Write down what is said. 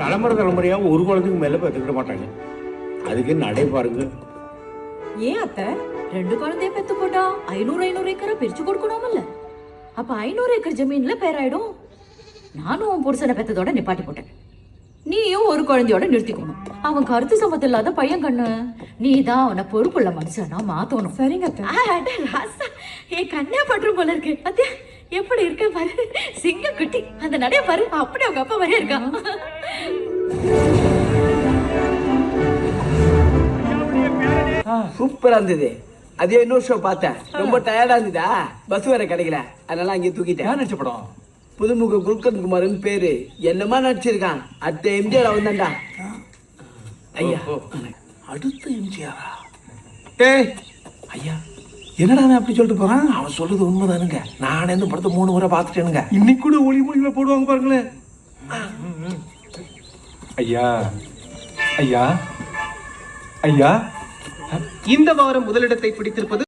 தலைமுறை தலைமுறையாக ஒரு குழந்தைக்கு மேலே பெற்றுக்கிட மாட்டாங்க. அதுக்கு நடை பாருங்க. ஏன் அத்தை 2 குழந்தைய பெத்து போட்டா 500 ஏக்கரை பிரிச்சு கொடுக்கணும்ல? அப்ப 500 ஏக்கர் ஜமீன்ல பேராயிடும். நானும் உன் புருஷனை பெத்ததோட நிப்பாட்டி போட்டேன். நீயும் ஒரு குழந்தையோட நிறுத்திக்கணும். அவன் கருத்து சம்மத்தம் இல்லாத பையன் கண்ணு. நீ தான் அவனை பொறுப்புள்ள மனுஷனா மாத்தணும். சரிங்க அத்தை. என் கண்ணே பற்றும் போல இருக்கு. அத்தியா எப்படி இருக்க பாரு, சிங்க குட்டி. அந்த நடைய பாரு, அப்படி அவங்க அப்பா மாதிரியே இருக்கான். சூப்பரா இருந்தது. அதே இன்னொரு ஷோ பார்த்தேன். ரொம்ப டயர்டா இருந்ததா, பஸ் வேற கிடைக்கல, அதனால அங்கே தூக்கிட்டேன். நடிச்ச படம் புதுமுக குல்கன் குமார்னு பேரு. என்னமா நடிச்சிருக்கான். அத்த எம்ஜிஆர் அவன் தான்டா. ஐயா அடுத்த எம்ஜிஆரா? ஏய் ஐயா, என்னடா அப்படி சொல்லிட்டு போறான்? அவன் சொல்றது உண்மைதானுங்க. நானே இந்த படத்தை 3 முறை பார்த்துட்டேனுங்க. இன்னைக்கு கூட ஒளி மொழிகளை போடுவாங்க பாருங்களேன். ஐயா ஐயா ஐயா, இந்த வாரம் முதலிடத்தை பிடித்திருப்பது